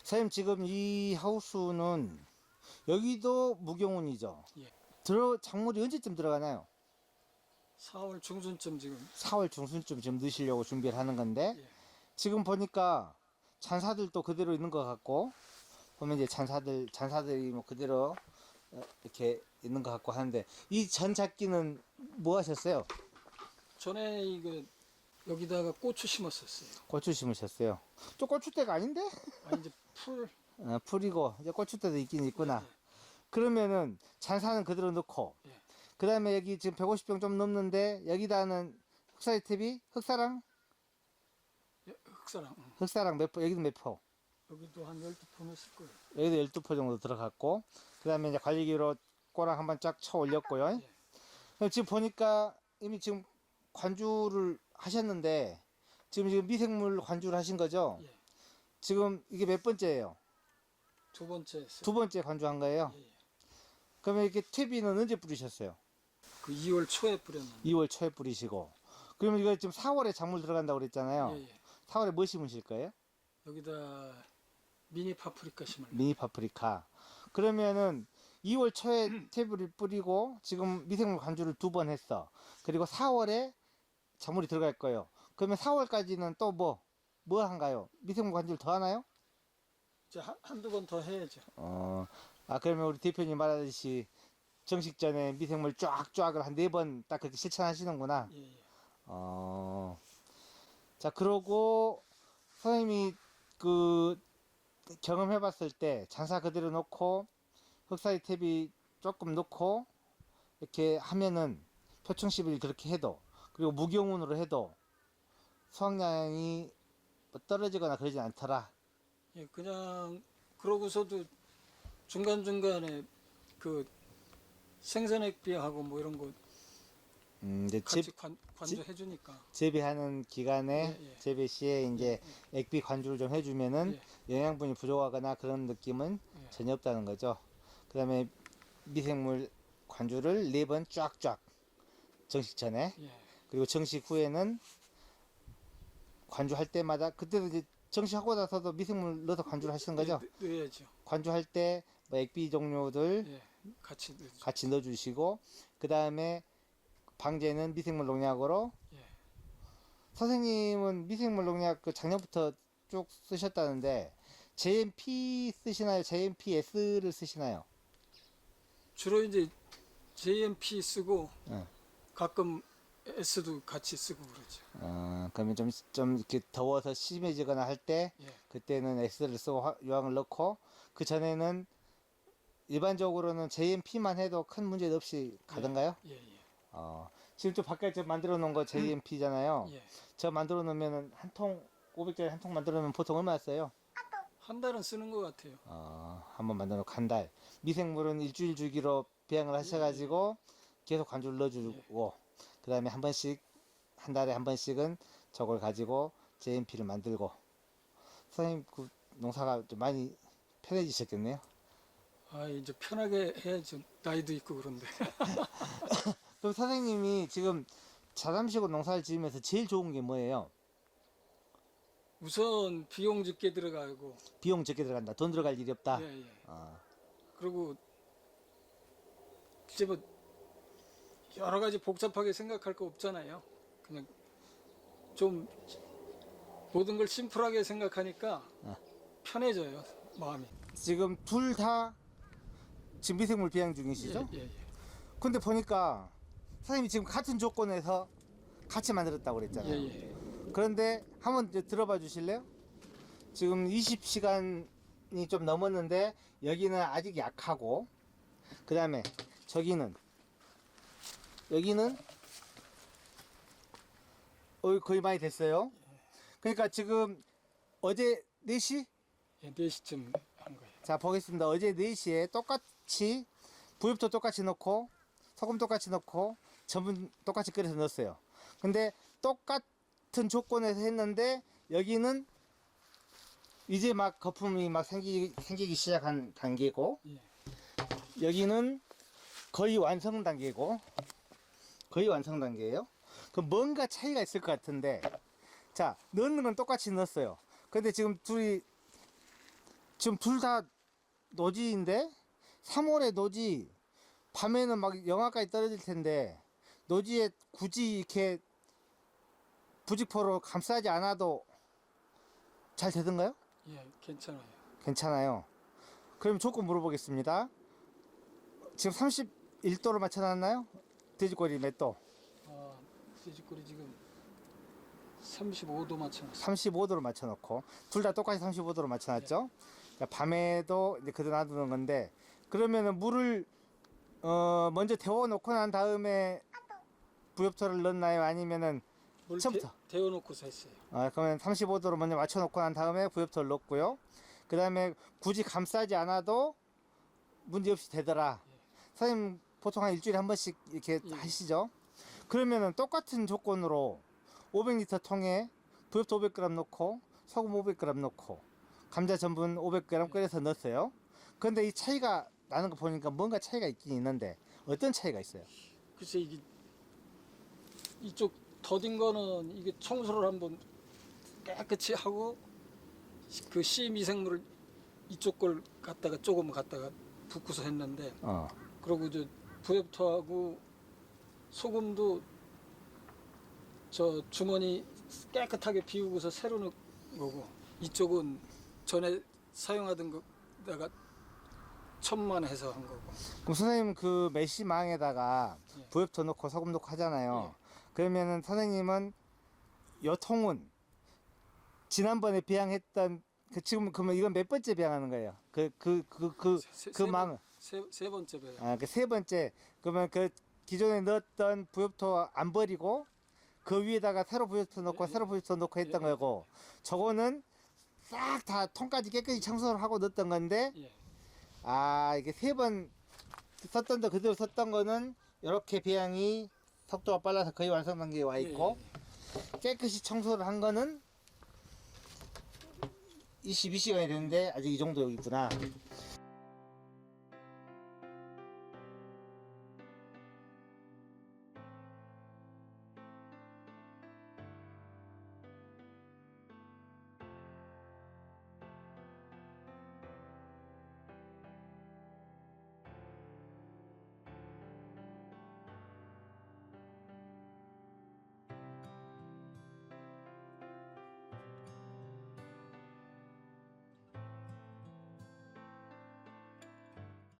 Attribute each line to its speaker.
Speaker 1: 사장님, 지금 이 하우스는 여기도 무경운이죠?
Speaker 2: 예.
Speaker 1: 작물이 언제쯤 들어가나요?
Speaker 2: 4월 중순쯤 지금.
Speaker 1: 4월 중순쯤 지금 넣으시려고 준비를 하는 건데,
Speaker 2: 예.
Speaker 1: 지금 보니까 잔사들도 그대로 있는 것 같고, 보면 이제 잔사들이 뭐 그대로 이렇게 있는 것 같고 하는데, 이 전작기는 뭐 하셨어요?
Speaker 2: 전에 이거 여기다가 고추 심었었어요.
Speaker 1: 고추 심으셨어요. 또 고추대가 아닌데?
Speaker 2: 아니 이제 풀.
Speaker 1: 풀이고, 이제 고추대도 있긴 있구나.
Speaker 2: 예.
Speaker 1: 그러면은 잔사는 그대로 넣고,
Speaker 2: 예.
Speaker 1: 그 다음에 여기 지금 150평 좀 넘는데, 여기다는 흑사리탭이, 흑사랑?
Speaker 2: 예, 흑사랑.
Speaker 1: 흑사랑 몇 포, 여기도 몇 포?
Speaker 2: 여기도 한 12폼 했을 거예요.
Speaker 1: 여기도 12포 정도 들어갔고, 그 다음에 이제 관리기로 꼬랑 한번 쫙 쳐 올렸고요.
Speaker 2: 예.
Speaker 1: 지금 보니까 이미 지금 관주를 하셨는데, 지금 미생물 관주를 하신 거죠?
Speaker 2: 예.
Speaker 1: 지금 이게 몇 번째예요?
Speaker 2: 두 번째 했어요.
Speaker 1: 두 번째 관주한 거예요?
Speaker 2: 예, 예.
Speaker 1: 그러면 이렇게 퇴비는 언제 뿌리셨어요?
Speaker 2: 그 2월 초에 뿌렸는데.
Speaker 1: 2월 초에 뿌리시고. 그러면 이거 지금 4월에 작물 들어간다고 그랬잖아요.
Speaker 2: 예, 예.
Speaker 1: 4월에 뭐 심으실 거예요?
Speaker 2: 여기다 미니 파프리카 심을.
Speaker 1: 미니 파프리카. 그러면은 2월 초에 퇴비를 뿌리고 지금 미생물 관주를 두 번 했어. 그리고 4월에 작물이 들어갈 거예요. 그러면 4월까지는 또 뭐 한가요? 미생물 관주를 더 하나요?
Speaker 2: 이제 한두 번 더 해야죠.
Speaker 1: 그러면 우리 대표님 말하듯이 정식 전에 미생물 쫙쫙을 한 4번 딱 그렇게 실천하시는구나.
Speaker 2: 예, 예.
Speaker 1: 자, 그러고 선생님이 그 경험해 봤을 때 잔사 그대로 놓고 흑사리 탭이 조금 놓고 이렇게 하면은 표층11 그렇게 해도, 그리고 무경운으로 해도 수확량이 뭐 떨어지거나 그러진 않더라.
Speaker 2: 예, 그냥 그러고서도 중간중간에 그 생선액비하고 뭐 이런 거
Speaker 1: 이제
Speaker 2: 같이 관주해 주니까.
Speaker 1: 재배하는 기간에,
Speaker 2: 예, 예.
Speaker 1: 재배 시에 이제 액비 관주를 좀 해주면은 영양분이 부족하거나 그런 느낌은
Speaker 2: 예.
Speaker 1: 전혀 없다는 거죠. 그 다음에 미생물 관주를 4번 쫙쫙, 정식 전에.
Speaker 2: 예.
Speaker 1: 그리고 정식 후에는 관주할 때마다, 그때도 이제 정식하고 나서도 미생물 넣어서 관주를 하시는 거죠?
Speaker 2: 넣어야죠.
Speaker 1: 관주할 때 뭐 액비 종류들
Speaker 2: 예. 같이 넣어야죠.
Speaker 1: 같이 넣어주시고, 그 다음에 방제는 미생물 농약으로.
Speaker 2: 예.
Speaker 1: 선생님은 미생물 농약 그 작년부터 쭉 쓰셨다는데, JMP 쓰시나요? JMPS를 쓰시나요?
Speaker 2: 주로 이제 JMP 쓰고
Speaker 1: 응.
Speaker 2: 가끔 S도 같이 쓰고 그러죠.
Speaker 1: 그러면 좀 이렇게 더워서 심해지거나 할 때,
Speaker 2: 예.
Speaker 1: 그때는 S를 쓰고 요항을 넣고, 그 전에는 일반적으로는 JMP만 해도 큰 문제 없이 가던가요?
Speaker 2: 예, 예.
Speaker 1: 지금 또 바깥에 저 만들어 놓은 거 JMP잖아요.
Speaker 2: 예.
Speaker 1: 저 만들어 놓으면은 한 통, 500짜리 한 통 만들어 놓으면 보통 얼마 써요?
Speaker 2: 한 달은 쓰는 것 같아요.
Speaker 1: 한번 만들어 놓고 한 달. 미생물은 일주일 주기로 배양을 하셔가지고 계속 관주를 넣어주고, 그 다음에 한 번씩, 한 달에 한 번씩은 저걸 가지고 JMP를 만들고. 선생님, 그 농사가 좀 많이 편해지셨겠네요?
Speaker 2: 이제 편하게 해야죠. 나이도 있고 그런데.
Speaker 1: 그럼 선생님이 지금 자담식으로 농사를 지으면서 제일 좋은 게 뭐예요?
Speaker 2: 우선 비용 적게 들어가고.
Speaker 1: 비용 적게 들어간다. 돈 들어갈 일이 없다.
Speaker 2: 예, 예. 그리고 이제 뭐 여러 가지 복잡하게 생각할 거 없잖아요. 그냥 좀 모든 걸 심플하게 생각하니까 편해져요, 마음이.
Speaker 1: 지금 둘 다 지금 미생물 배양 중이시죠?
Speaker 2: 예, 예, 예.
Speaker 1: 근데 보니까 선생님이 지금 같은 조건에서 같이 만들었다고 그랬잖아요.
Speaker 2: 예, 예.
Speaker 1: 그런데 한번 이제 들어봐 주실래요? 지금 20시간이 좀 넘었는데 여기는 아직 약하고, 그 다음에 여기는 거의 많이 됐어요. 그러니까 지금 어제 4시?
Speaker 2: 예, 4시쯤 한 거예요.
Speaker 1: 자, 보겠습니다. 어제 4시에 똑같이 부엽도 똑같이 넣고 소금 똑같이 넣고 전분 똑같이 끓여서 넣었어요. 근데 똑같은 조건에서 했는데 여기는 이제 막 거품이 막 생기기 시작한 단계고,
Speaker 2: 예.
Speaker 1: 여기는 거의 완성 단계고, 거의 완성 단계예요. 그 뭔가 차이가 있을 것 같은데, 자, 넣는 건 똑같이 넣었어요. 근데 지금 둘이 지금 둘 다 노지인데 3월에 노지 밤에는 막 영하까지 떨어질 텐데 노지에 굳이 이렇게 부직포로 감싸지 않아도 잘 되던가요?
Speaker 2: 예, 괜찮아요.
Speaker 1: 괜찮아요. 그럼 조건 물어보겠습니다. 지금 31도로 맞춰놨나요? 돼지꼬리 몇 도?
Speaker 2: 아, 돼지꼬리 지금 35도 맞춰놨어요.
Speaker 1: 35도로 맞춰놓고 둘 다 똑같이 35도로 맞춰놨죠. 자, 밤에도 이제 그대로 놔두는 건데 그러면은 물을 먼저 데워놓고 난 다음에 부엽토를 넣나요? 아니면은
Speaker 2: 물
Speaker 1: 처음부터?
Speaker 2: 데워놓고서 했어요.
Speaker 1: 그러면 35도로 먼저 맞춰놓고 난 다음에 부엽토를 넣고요. 그 다음에 굳이 감싸지 않아도 문제없이 되더라. 선생님 보통 한 일주일에 한 번씩 이렇게
Speaker 2: 예.
Speaker 1: 하시죠. 그러면은 똑같은 조건으로 500리터 통에 부엽토 500g 넣고 소금 500g 넣고 감자 전분 500g 끓여서 넣었어요. 그런데 이 차이가 나는 거 보니까 뭔가 차이가 있긴 있는데 어떤 차이가 있어요?
Speaker 2: 글쎄 이게 이쪽 더딘 거는 이게 청소를 한번 깨끗이 하고 그 씨미생물을 이쪽 걸 갖다가 조금 갖다가 붓고서 했는데 그리고 이제 부엽토하고 소금도 저 주머니 깨끗하게 비우고서 새로 넣은 거고 이쪽은 전에 사용하던 거다가 천만해서 한 거고.
Speaker 1: 그럼 선생님 그 메시망에다가
Speaker 2: 예.
Speaker 1: 부엽토 넣고 소금 넣고 하잖아요.
Speaker 2: 예.
Speaker 1: 그러면은 선생님은 요 통은 지난번에 배양했던 그 지금 그러면 이건 몇 번째 배양하는 거예요? 그 망은
Speaker 2: 세 번째 배.
Speaker 1: 그 세 번째. 그러면 그 기존에 넣었던 부엽토 안 버리고 그 위에다가 새로 부엽토 넣고 새로 부엽토 넣고 했던 거고 저거는 싹 다 통까지 깨끗이 청소를 하고 넣었던 건데
Speaker 2: 예.
Speaker 1: 이게 세 번 썼던 거 그대로 썼던 거는 이렇게 배양이 속도가 빨라서 거의 완성 단계에 와 있고 깨끗이 청소를 한 거는 22시간이 됐는데 아직 이 정도 여기 있구나.